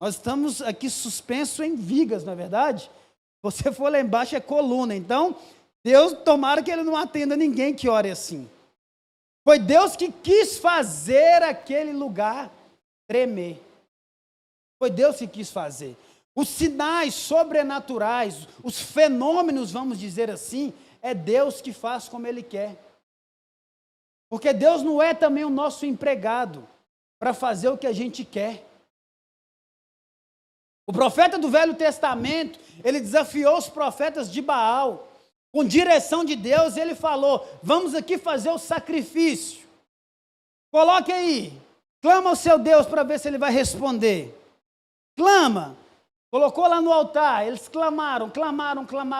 Nós estamos aqui suspensos em vigas, não é verdade? Se você for lá embaixo é coluna. Então, Deus, tomara que Ele não atenda ninguém que ore assim. Foi Deus que quis fazer aquele lugar tremer. Foi Deus que quis fazer. Os sinais sobrenaturais, os fenômenos, vamos dizer assim, é Deus que faz como Ele quer. Porque Deus não é também o nosso empregado. para fazer o que a gente quer. O profeta do Velho Testamento, ele desafiou os profetas de Baal, com direção de Deus, e ele falou: vamos aqui fazer o sacrifício. Coloque aí, clama ao seu Deus para ver se ele vai responder. Clama. Colocou lá no altar, eles clamaram,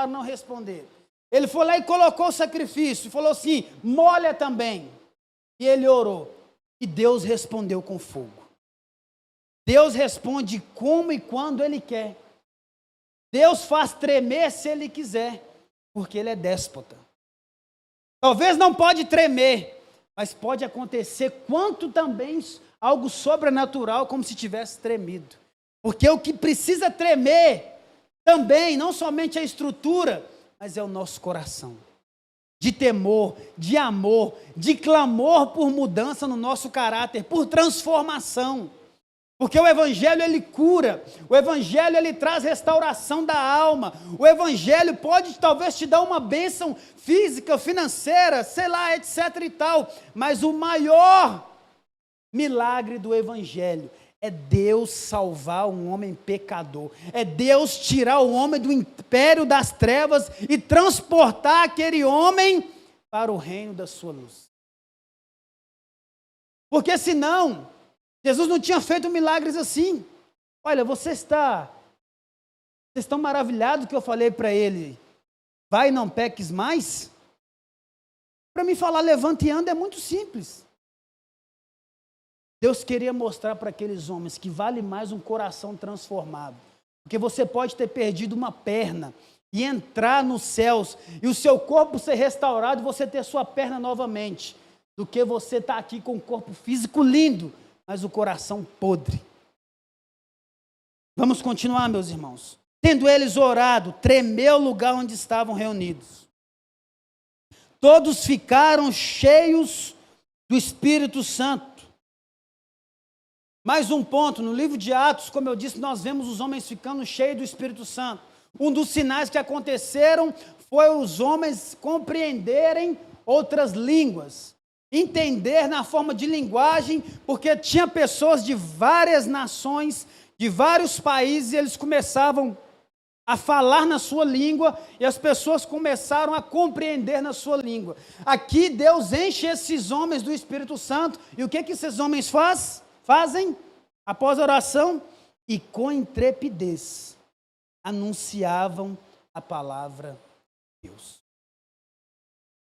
não responderam. Ele foi lá e colocou o sacrifício, falou assim: molha também. E ele orou, e Deus respondeu com fogo. Deus responde como e quando Ele quer. Deus faz tremer se Ele quiser, porque Ele é déspota. Talvez não pode tremer, mas pode acontecer quanto também algo sobrenatural, como se tivesse tremido. Porque o que precisa tremer também, não somente a estrutura, mas é o nosso coração. De temor, de amor, de clamor por mudança no nosso caráter, por transformação. Porque o Evangelho, ele cura, o Evangelho, ele traz restauração da alma, o Evangelho pode talvez te dar uma bênção física, financeira, sei lá, etc e tal, mas o maior milagre do Evangelho é Deus salvar um homem pecador, é Deus tirar o homem do império das trevas e transportar aquele homem para o reino da sua luz. Porque senão, Jesus não tinha feito milagres assim. Olha, vocês estão maravilhados que eu falei para ele: vai e não peques mais? Para mim falar levanta e anda é muito simples. Deus queria mostrar para aqueles homens que vale mais um coração transformado. Porque você pode ter perdido uma perna e entrar nos céus e o seu corpo ser restaurado e você ter sua perna novamente, do que você estar aqui com um corpo físico lindo, mas o coração podre. Vamos continuar, meus irmãos. Tendo eles orado, tremeu o lugar onde estavam reunidos. Todos ficaram cheios do Espírito Santo. Mais um ponto, no livro de Atos, como eu disse, nós vemos os homens ficando cheios do Espírito Santo. Um dos sinais que aconteceram foi os homens compreenderem outras línguas. Entender na forma de linguagem, porque tinha pessoas de várias nações, de vários países, e eles começavam a falar na sua língua, e as pessoas começaram a compreender na sua língua. Aqui Deus enche esses homens do Espírito Santo, e o que esses homens fazem? Após a oração, e com intrepidez, anunciavam a palavra de Deus.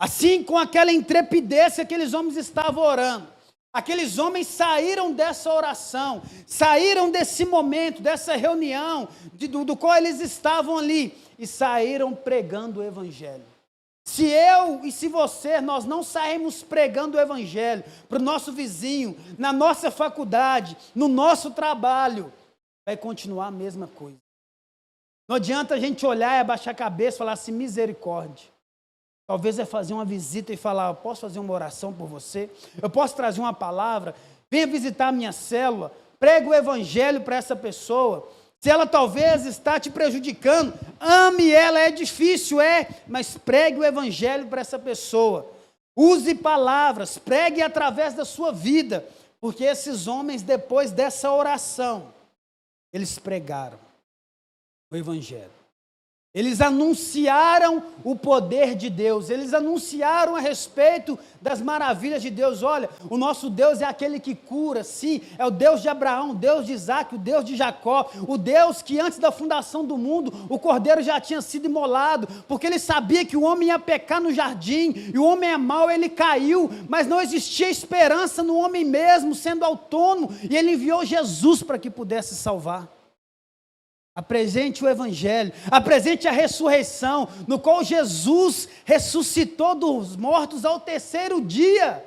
Assim, com aquela intrepidez que aqueles homens estavam orando, aqueles homens saíram dessa oração, saíram desse momento, dessa reunião, do qual eles estavam ali, e saíram pregando o Evangelho. Se eu e se você, nós não saímos pregando o Evangelho para o nosso vizinho, na nossa faculdade, no nosso trabalho, vai continuar a mesma coisa. Não adianta a gente olhar e abaixar a cabeça e falar assim: misericórdia. Talvez é fazer uma visita e falar: eu posso fazer uma oração por você? Eu posso trazer uma palavra? Venha visitar a minha célula, pregue o Evangelho para essa pessoa. Se ela talvez está te prejudicando, ame ela, é difícil, mas pregue o Evangelho para essa pessoa. Use palavras, pregue através da sua vida, porque esses homens, depois dessa oração, eles pregaram o Evangelho. Eles anunciaram o poder de Deus, eles anunciaram a respeito das maravilhas de Deus. Olha, o nosso Deus é aquele que cura, sim, é o Deus de Abraão, o Deus de Isaac, o Deus de Jacó, o Deus que antes da fundação do mundo, o cordeiro já tinha sido imolado, porque ele sabia que o homem ia pecar no jardim, e o homem é mau, ele caiu, mas não existia esperança no homem mesmo, sendo autônomo, e ele enviou Jesus para que pudesse salvar. Apresente o Evangelho, apresente a ressurreição, no qual Jesus ressuscitou dos mortos ao terceiro dia,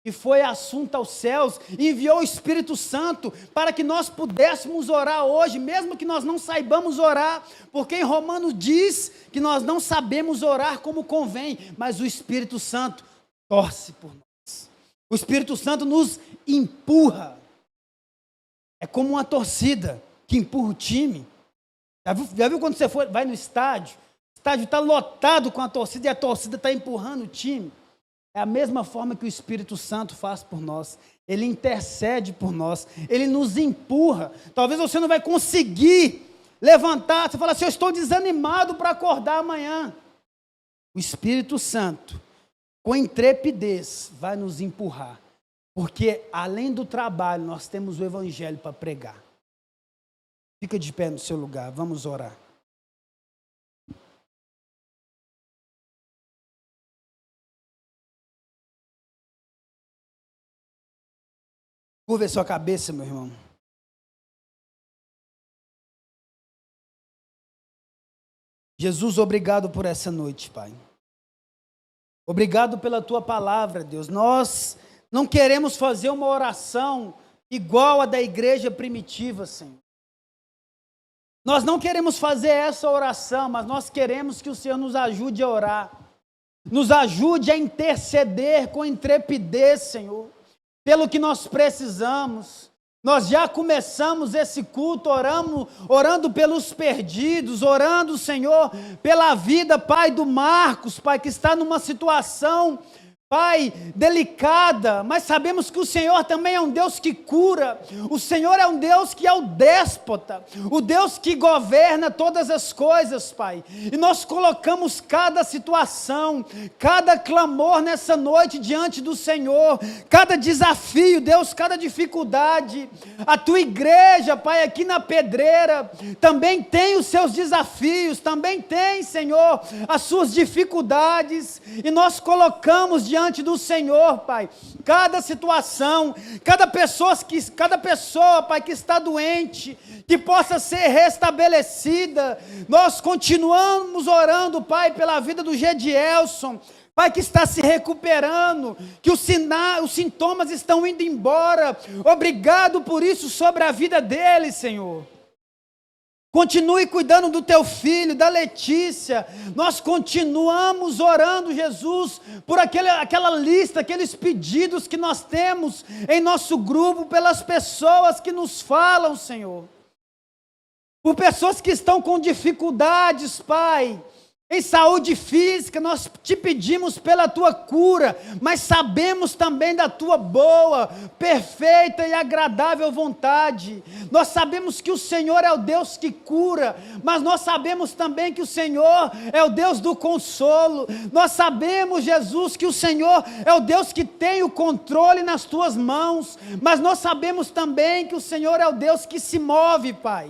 e foi assunto aos céus, e enviou o Espírito Santo, para que nós pudéssemos orar hoje, mesmo que nós não saibamos orar, porque em Romanos diz que nós não sabemos orar como convém, mas o Espírito Santo torce por nós, o Espírito Santo nos empurra, é como uma torcida, que empurra o time. Já viu quando você vai no estádio? O estádio está lotado com a torcida e a torcida está empurrando o time. É a mesma forma que o Espírito Santo faz por nós. Ele intercede por nós, ele nos empurra. Talvez você não vai conseguir levantar, você fala assim, eu estou desanimado para acordar amanhã. O Espírito Santo, com intrepidez, vai nos empurrar. Porque além do trabalho, nós temos o Evangelho para pregar. Fica de pé no seu lugar, vamos orar. Curva a sua cabeça, meu irmão. Jesus, obrigado por essa noite, Pai. Obrigado pela Tua palavra, Deus. Nós não queremos fazer uma oração igual a da igreja primitiva, Senhor. Nós não queremos fazer essa oração, mas nós queremos que o Senhor nos ajude a orar. Nos ajude a interceder com intrepidez, Senhor, pelo que nós precisamos. Nós já começamos esse culto orando pelos perdidos, orando, Senhor, pela vida, Pai, do Marcos, Pai, que está numa situação, Pai, delicada, mas sabemos que o Senhor também é um Deus que cura, o Senhor é um Deus que é o déspota, o Deus que governa todas as coisas, Pai, e nós colocamos cada situação, cada clamor nessa noite diante do Senhor, cada desafio, Deus, cada dificuldade. A Tua igreja, Pai, aqui na Pedreira, também tem os seus desafios, também tem, Senhor, as suas dificuldades, e nós colocamos diante do Senhor, Pai, cada situação, cada pessoa, Pai, que está doente, que possa ser restabelecida. Nós continuamos orando, Pai, pela vida do Gedielson, Pai, que está se recuperando, que os sintomas estão indo embora. Obrigado por isso sobre a vida dele, Senhor. Continue cuidando do teu filho, da Letícia. Nós continuamos orando, Jesus, por aquela lista, aqueles pedidos que nós temos em nosso grupo, pelas pessoas que nos falam, Senhor. Por pessoas que estão com dificuldades, Pai, em saúde física, nós te pedimos pela Tua cura, mas sabemos também da Tua boa, perfeita e agradável vontade. Nós sabemos que o Senhor é o Deus que cura, mas nós sabemos também que o Senhor é o Deus do consolo. Nós sabemos, Jesus, que o Senhor é o Deus que tem o controle nas Tuas mãos, mas nós sabemos também que o Senhor é o Deus que se move, Pai.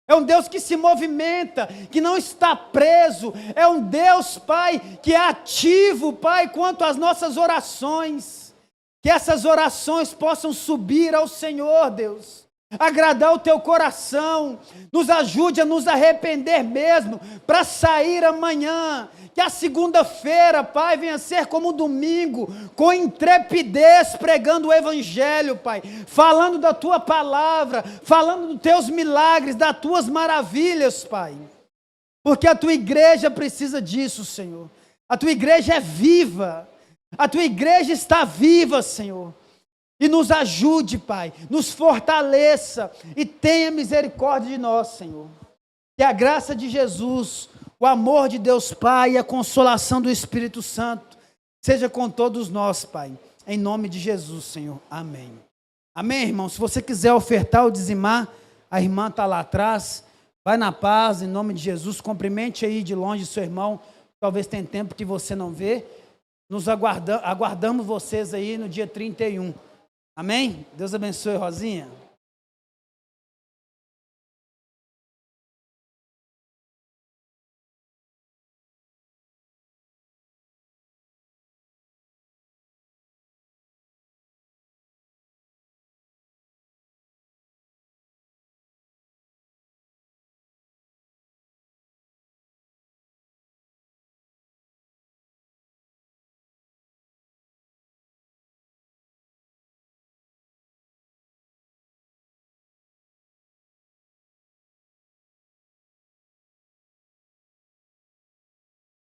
É um Deus que se movimenta, que não está preso. É um Deus, Pai, que é ativo, Pai, quanto às nossas orações. Que essas orações possam subir ao Senhor, Deus. Agradar o Teu coração. Nos ajude a nos arrepender mesmo, para sair amanhã. Que a segunda-feira, Pai, venha ser como o domingo, com intrepidez, pregando o Evangelho, Pai, falando da Tua palavra, falando dos Teus milagres, das Tuas maravilhas, Pai, porque a Tua igreja precisa disso, Senhor. A Tua igreja é viva, a Tua igreja está viva, Senhor, e nos ajude, Pai, nos fortaleça, e tenha misericórdia de nós, Senhor. Que a graça de Jesus, o amor de Deus Pai e a consolação do Espírito Santo seja com todos nós, Pai. Em nome de Jesus, Senhor. Amém. Amém, irmão? Se você quiser ofertar ou dizimar, a irmã está lá atrás. Vai na paz, em nome de Jesus. Cumprimente aí de longe seu irmão. Talvez tenha tempo que você não vê. Nos aguardamos vocês aí no dia 31. Amém? Deus abençoe, Rosinha.